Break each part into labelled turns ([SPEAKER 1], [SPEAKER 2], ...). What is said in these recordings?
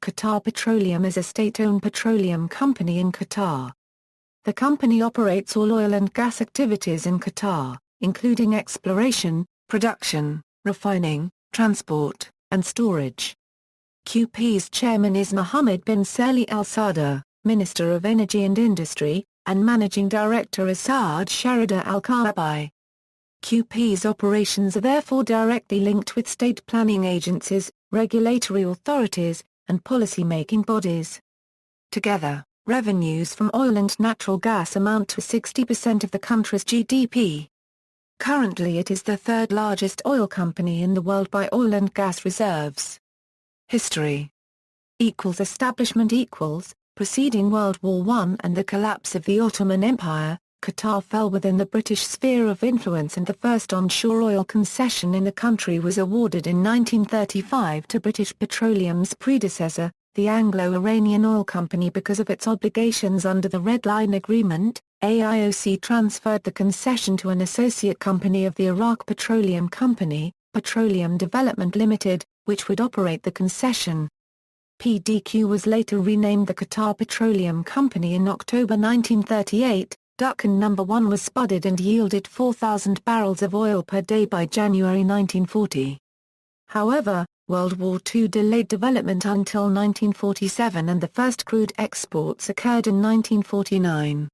[SPEAKER 1] Qatar Petroleum is a state-owned petroleum company in Qatar. The company operates all oil and gas activities in Qatar, including exploration, production, refining, transport, and storage. QP's chairman is Mohammed Bin Saleh Al-Sada, Minister of Energy and Industry, and Managing Director is Saad Sherida Al Kaabi. QP's operations are therefore directly linked with state planning agencies, regulatory authorities, and policy-making bodies. Together, revenues from oil and natural gas amount to 60% of the country's GDP. Currently it is the third largest oil company in the world by oil and gas reserves. History establishment preceding World War I and the collapse of the Ottoman Empire, Qatar fell within the British sphere of influence and the first onshore oil concession in the country was awarded in 1935 to British Petroleum's predecessor, the Anglo-Iranian Oil Company because of its obligations under the Red Line Agreement. AIOC transferred the concession to an associate company of the Iraq Petroleum Company, Petroleum Development Limited, which would operate the concession. PDQ was later renamed the Qatar Petroleum Company in October 1938. Dukhan No. 1 was spudded and yielded 4,000 barrels of oil per day by January 1940. However, World War II delayed development until 1947 and the first crude exports occurred in 1949.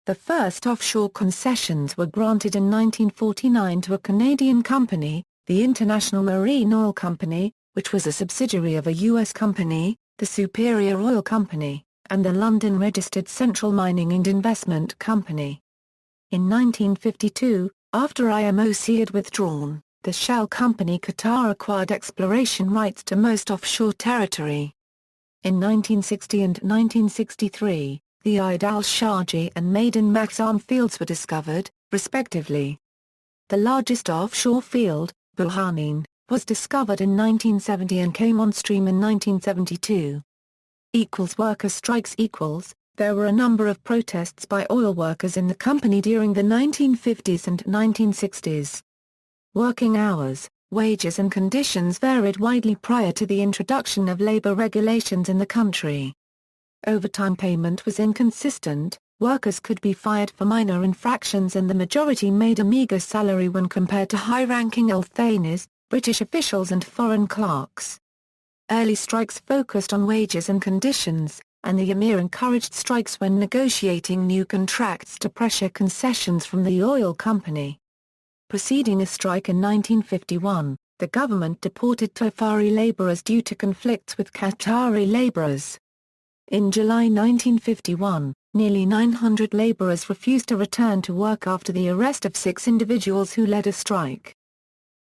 [SPEAKER 1] The first offshore concessions were granted in 1949 to a Canadian company, the International Marine Oil Company, which was a subsidiary of a U.S. company, the Superior Oil Company, and the London-registered Central Mining and Investment Company. In 1952, after IMOC had withdrawn, the Shell company Qatar acquired exploration rights to most offshore territory. In 1960 and 1963, the Eid al-Sharji and Maiden Makhzam fields were discovered, respectively. The largest offshore field, Burhanin, was discovered in 1970 and came on stream in 1972. Worker strikes. There were a number of protests by oil workers in the company during the 1950s and 1960s. Working hours, wages and conditions varied widely prior to the introduction of labor regulations in the country. Overtime payment was inconsistent, workers could be fired for minor infractions and the majority made a meager salary when compared to high-ranking Al-Thani's, British officials and foreign clerks. Early strikes focused on wages and conditions, and the Emir encouraged strikes when negotiating new contracts to pressure concessions from the oil company. Preceding a strike in 1951, the government deported Tofari laborers due to conflicts with Qatari laborers. In July 1951, nearly 900 laborers refused to return to work after the arrest of 6 individuals who led a strike.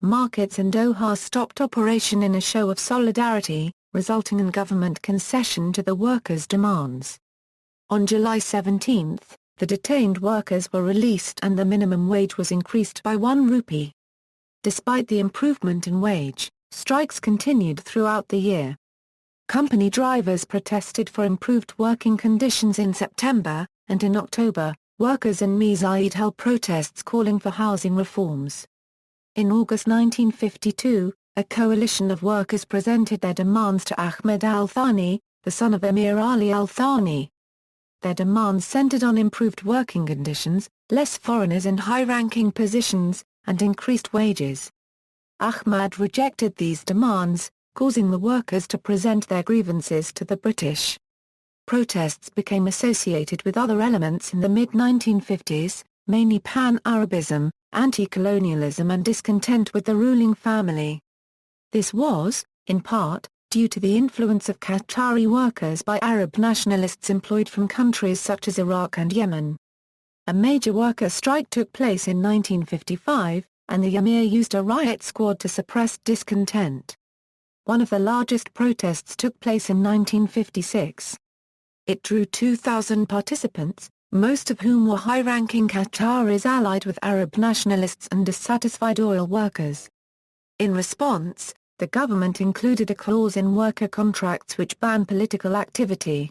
[SPEAKER 1] Markets in Doha stopped operation in a show of solidarity, resulting in government concession to the workers' demands. On July 17, the detained workers were released and the minimum wage was increased by 1 rupee. Despite the improvement in wage, strikes continued throughout the year. Company drivers protested for improved working conditions in September, and in October, workers in Mesaieed held protests calling for housing reforms. In August 1952, a coalition of workers presented their demands to Ahmed Al-Thani, the son of Emir Ali Al-Thani. Their demands centered on improved working conditions, less foreigners in high-ranking positions, and increased wages. Ahmad rejected these demands, causing the workers to present their grievances to the British. Protests became associated with other elements in the mid-1950s, mainly pan-Arabism, anti-colonialism and discontent with the ruling family. This was, in part, due to the influence of Qatari workers by Arab nationalists employed from countries such as Iraq and Yemen. A major worker strike took place in 1955, and the Emir used a riot squad to suppress discontent. One of the largest protests took place in 1956. It drew 2,000 participants, most of whom were high-ranking Qataris allied with Arab nationalists and dissatisfied oil workers. In response, the government included a clause in worker contracts which banned political activity.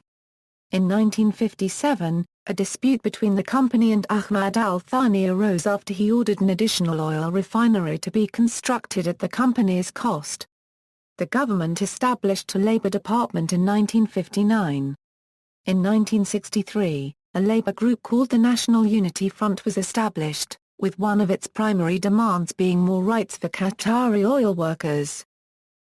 [SPEAKER 1] In 1957, a dispute between the company and Ahmad Al-Thani arose after he ordered an additional oil refinery to be constructed at the company's cost. the government established a Labour department in 1959. In 1963, a Labour group called the National Unity Front was established, with one of its primary demands being more rights for Qatari oil workers.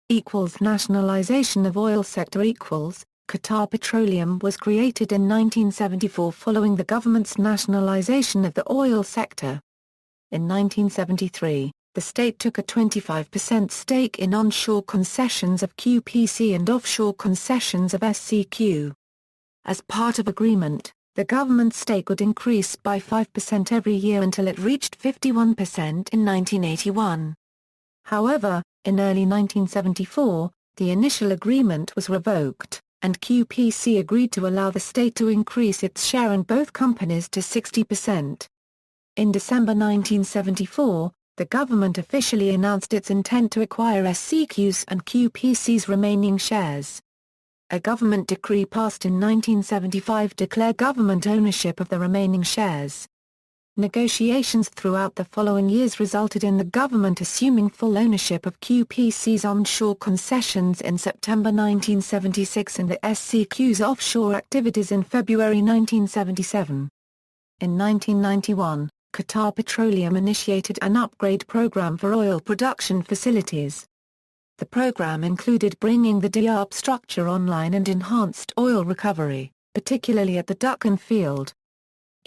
[SPEAKER 1] Nationalization of oil sector equals, Qatar Petroleum was created in 1974 following the government's nationalization of the oil sector. In 1973, the state took a 25% stake in onshore concessions of QPC and offshore concessions of SCQ. As part of agreement, the government's stake would increase by 5% every year until it reached 51% in 1981. However, in early 1974, the initial agreement was revoked, and QPC agreed to allow the state to increase its share in both companies to 60%. In December 1974, the government officially announced its intent to acquire SCQ's and QPC's remaining shares. A government decree passed in 1975 declared government ownership of the remaining shares. Negotiations throughout the following years resulted in the government assuming full ownership of QPC's onshore concessions in September 1976 and the SCQ's offshore activities in February 1977. In 1991, Qatar Petroleum initiated an upgrade program for oil production facilities. The program included bringing the DIAP structure online and enhanced oil recovery, particularly at the Dukhan field.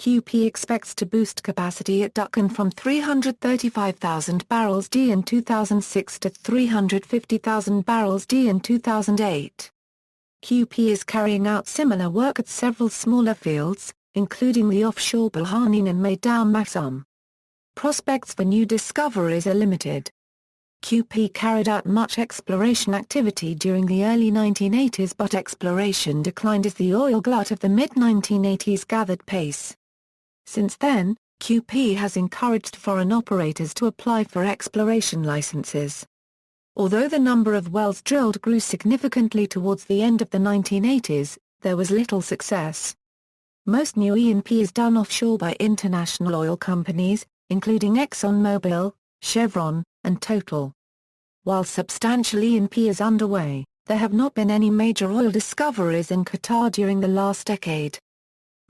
[SPEAKER 1] QP expects to boost capacity at Dukhan from 335,000 barrels d in 2006 to 350,000 barrels d in 2008. QP is carrying out similar work at several smaller fields, including the offshore Bulhanin and Maydam Maksum. Prospects for new discoveries are limited. QP carried out much exploration activity during the early 1980s, but exploration declined as the oil glut of the mid-1980s gathered pace. Since then, QP has encouraged foreign operators to apply for exploration licenses. Although the number of wells drilled grew significantly towards the end of the 1980s, there was little success. Most new E&P is done offshore by international oil companies, including ExxonMobil, Chevron, and Total. While substantial E&P is underway, there have not been any major oil discoveries in Qatar during the last decade.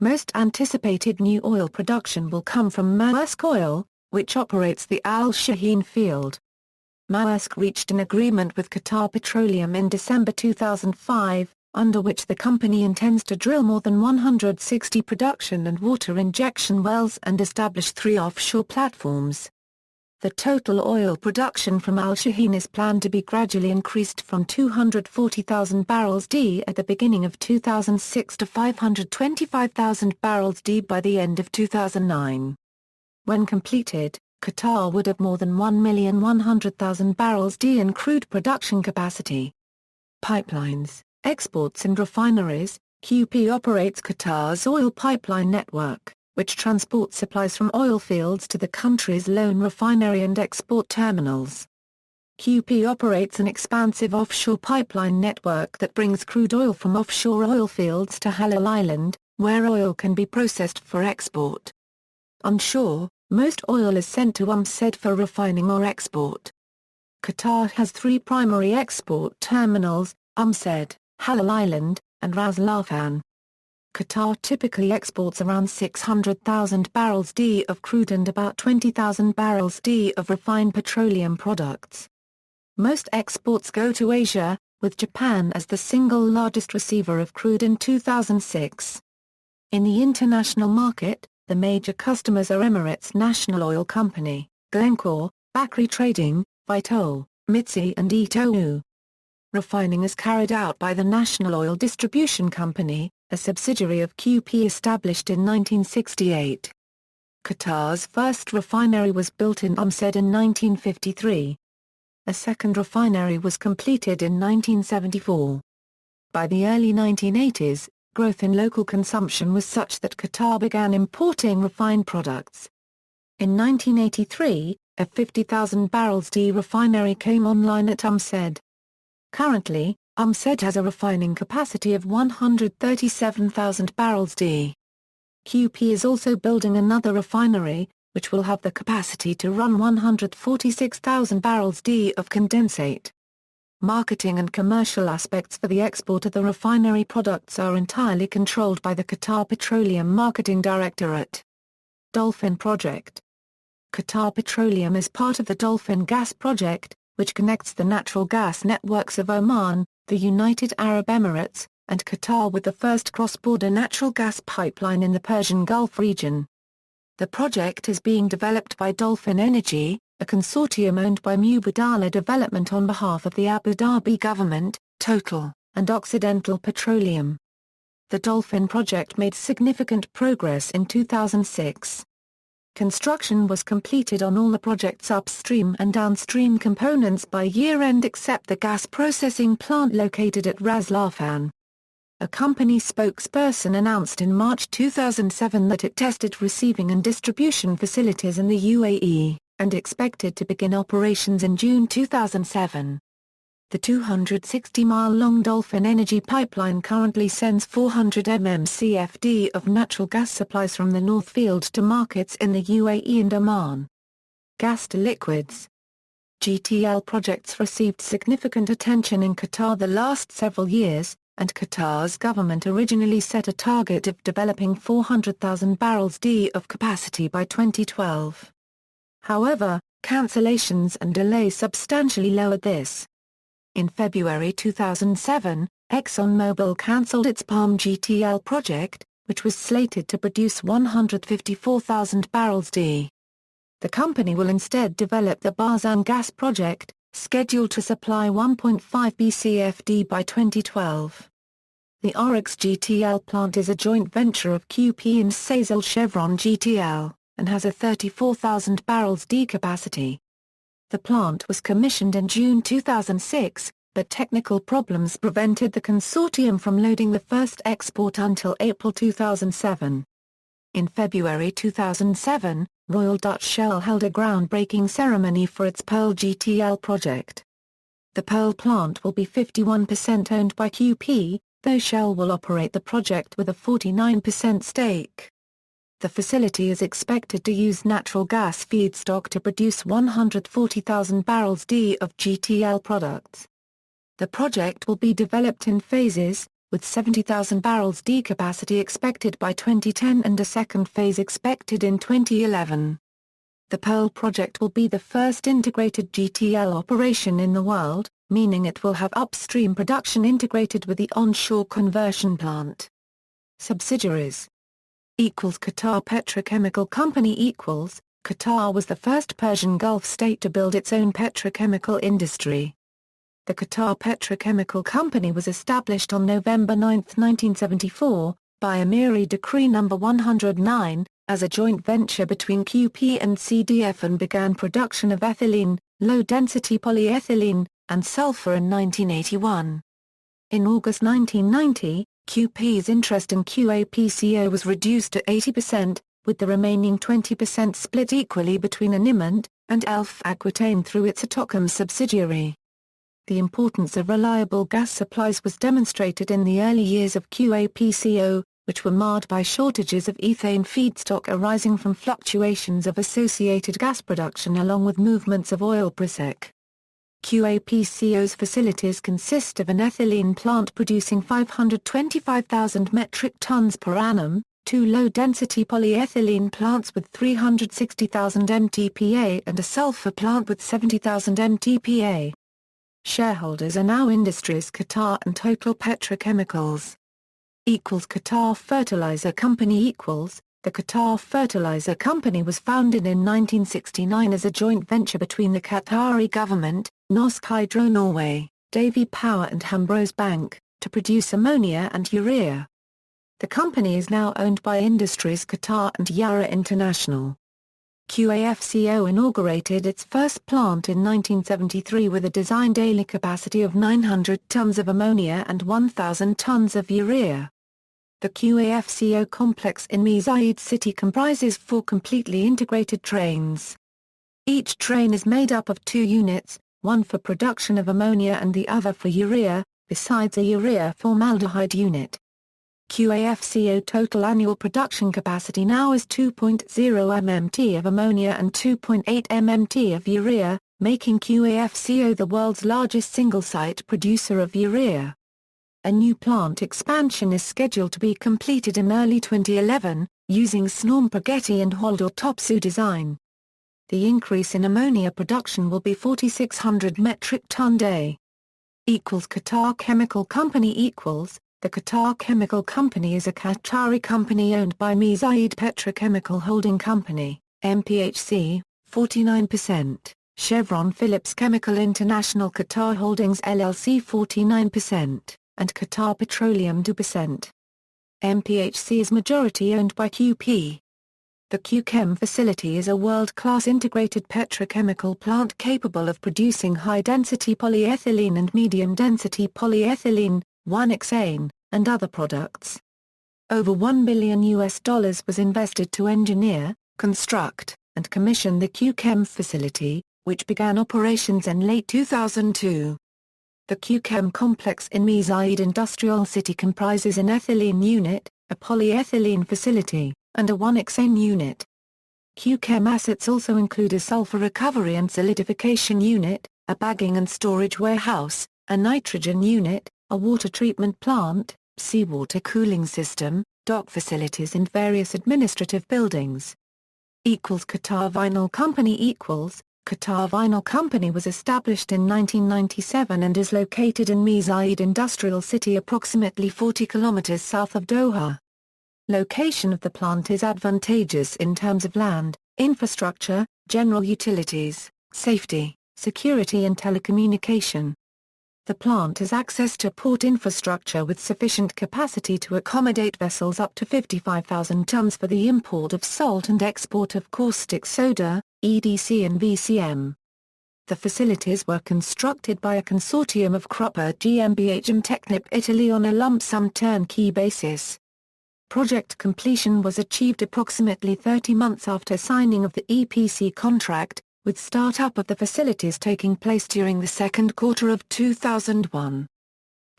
[SPEAKER 1] Most anticipated new oil production will come from Maersk Oil, which operates the Al Shaheen field. Maersk reached an agreement with Qatar Petroleum in December 2005, under which the company intends to drill more than 160 production and water injection wells and establish 3 offshore platforms. The total oil production from Al Shaheen is planned to be gradually increased from 240,000 barrels d at the beginning of 2006 to 525,000 barrels d by the end of 2009. When completed, Qatar would have more than 1,100,000 barrels d in crude production capacity. Pipelines, exports and refineries. QP operates Qatar's oil pipeline network, which transports supplies from oil fields to the country's lone refinery and export terminals. QP operates an expansive offshore pipeline network that brings crude oil from offshore oil fields to Halal Island, where oil can be processed for export. Onshore, most oil is sent to Said for refining or export. Qatar has 3 primary export terminals, Said, Halal Island, and Ras Laffan. Qatar typically exports around 600,000 barrels d of crude and about 20,000 barrels d of refined petroleum products. Most exports go to Asia, with Japan as the single largest receiver of crude in 2006. In the international market, the major customers are Emirates National Oil Company, Glencore, Bakri Trading, Vitol, Mitsi and Itochu. Refining is carried out by the National Oil Distribution Company, a subsidiary of QP established in 1968. Qatar's first refinery was built in Said in 1953. A second refinery was completed in 1974. By the early 1980s, growth in local consumption was such that Qatar began importing refined products. In 1983, a 50,000 barrels d refinery came online at Said. Currently, Said has a refining capacity of 137,000 barrels d. QP is also building another refinery, which will have the capacity to run 146,000 barrels d of condensate. marketing and commercial aspects for the export of the refinery products are entirely controlled by the Qatar Petroleum Marketing Directorate. Dolphin Project. Qatar Petroleum is part of the Dolphin Gas Project, which connects the natural gas networks of Oman, the United Arab Emirates, and Qatar with the first cross-border natural gas pipeline in the Persian Gulf region. The project is being developed by Dolphin Energy, a consortium owned by Mubadala Development on behalf of the Abu Dhabi government, Total, and Occidental Petroleum. The Dolphin project made significant progress in 2006. Construction was completed on all the project's upstream and downstream components by year-end except the gas processing plant located at Ras Laffan. A company spokesperson announced in March 2007 that it tested receiving and distribution facilities in the UAE, and expected to begin operations in June 2007. The 260-mile-long Dolphin Energy pipeline currently sends 400 mmcfd of natural gas supplies from the North Field to markets in the UAE and Oman. Gas to liquids. GTL projects received significant attention in Qatar the last several years, and Qatar's government originally set a target of developing 400,000 barrels/d of capacity by 2012. However, cancellations and delays substantially lowered this. In February 2007, ExxonMobil cancelled its Palm GTL project, which was slated to produce 154,000 barrels/d. The company will instead develop the Barzan gas project, scheduled to supply 1.5 bcfd by 2012. The Oryx GTL plant is a joint venture of QP and Sazal Chevron GTL, and has a 34,000 barrels/d capacity. The plant was commissioned in June 2006, but technical problems prevented the consortium from loading the first export until April 2007. In February 2007, Royal Dutch Shell held a groundbreaking ceremony for its Pearl GTL project. The Pearl plant will be 51% owned by QP, though Shell will operate the project with a 49% stake. The facility is expected to use natural gas feedstock to produce 140,000 barrels/d of GTL products. The project will be developed in phases, with 70,000 barrels/d capacity expected by 2010 and a second phase expected in 2011. The Pearl project will be the first integrated GTL operation in the world, meaning it will have upstream production integrated with the onshore conversion plant. Subsidiaries. Qatar Petrochemical Company. Qatar was the first Persian Gulf state to build its own petrochemical industry. The Qatar Petrochemical Company was established on November 9, 1974, by Emiri Decree No. 109, as a joint venture between QP and CDF and began production of ethylene, low-density polyethylene, and sulfur in 1981. In August 1990, QP's interest in QAPCO was reduced to 80%, with the remaining 20% split equally between Animent and Elf Aquitaine through its Atocam subsidiary. The importance of reliable gas supplies was demonstrated in the early years of QAPCO, which were marred by shortages of ethane feedstock arising from fluctuations of associated gas production along with movements of oil PRISEC. QAPCO's facilities consist of an ethylene plant producing 525,000 metric tons per annum, two low-density polyethylene plants with 360,000 mtpa and a sulfur plant with 70,000 mtpa. Shareholders are now Industries Qatar and Total Petrochemicals. Qatar Fertilizer Company. The Qatar Fertilizer Company was founded in 1969 as a joint venture between the Qatari government, Norsk Hydro Norway, Davy Power and Hambros Bank, to produce ammonia and urea. The company is now owned by Industries Qatar and Yara International. QAFCO inaugurated its first plant in 1973 with a design daily capacity of 900 tons of ammonia and 1,000 tons of urea. The QAFCO complex in Mesaieed City comprises 4 completely integrated trains. Each train is made up of 2 units, one for production of ammonia and the other for urea, besides a urea formaldehyde unit. QAFCO total annual production capacity now is 2.0 mmt of ammonia and 2.8 mmt of urea, making QAFCO the world's largest single-site producer of urea. A new plant expansion is scheduled to be completed in early 2011, using Snorm-Pageti and Holdor-Topsoe design. The increase in ammonia production will be 4,600 metric ton day. Qatar Chemical Company The Qatar Chemical Company is a Qatari company owned by Mesaieed Petrochemical Holding Company, MPHC, 49%, Chevron Phillips Chemical International Qatar Holdings LLC 49%, and Qatar Petroleum 2%. MPHC is majority owned by QP. The QChem facility is a world-class integrated petrochemical plant capable of producing high-density polyethylene and medium-density polyethylene, 1-hexane, and other products. Over $1 billion was invested to engineer, construct, and commission the QChem facility, which began operations in late 2002. The QChem complex in Mesaieed Industrial City comprises an ethylene unit, a polyethylene facility, and a 1-hexane unit. QChem assets also include a sulfur recovery and solidification unit, a bagging and storage warehouse, a nitrogen unit, a water treatment plant, seawater cooling system, dock facilities and various administrative buildings. Qatar Vinyl Company Qatar Vinyl Company was established in 1997 and is located in Mesaieed Industrial City approximately 40 kilometers south of Doha. Location of the plant is advantageous in terms of land, infrastructure, general utilities, safety, security and telecommunication. The plant has access to port infrastructure with sufficient capacity to accommodate vessels up to 55,000 tons for the import of salt and export of caustic soda, EDC and VCM. The facilities were constructed by a consortium of Crupper GmbH and Technip Italy on a lump-sum turnkey basis. Project completion was achieved approximately 30 months after signing of the EPC contract, with start-up of the facilities taking place during the second quarter of 2001.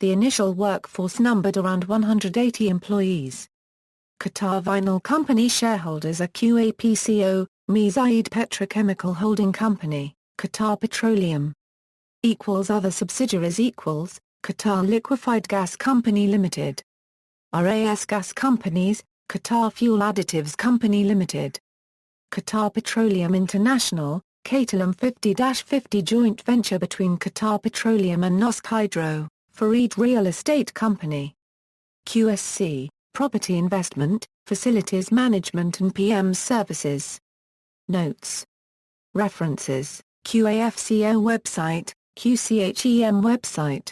[SPEAKER 1] The initial workforce numbered around 180 employees. Qatar Vinyl Company shareholders are QAPCO, Mesaieed Petrochemical Holding Company, Qatar Petroleum. Other subsidiaries Qatar Liquefied Gas Company Limited. RAS Gas Companies, Qatar Fuel Additives Company Limited. Qatar Petroleum International, Qatalum 50-50 joint venture between Qatar Petroleum and Nosk Hydro, Fareed Real Estate Company. QSC, Property Investment, Facilities Management and PM Services. Notes. References, QAFCO website, QCHEM website.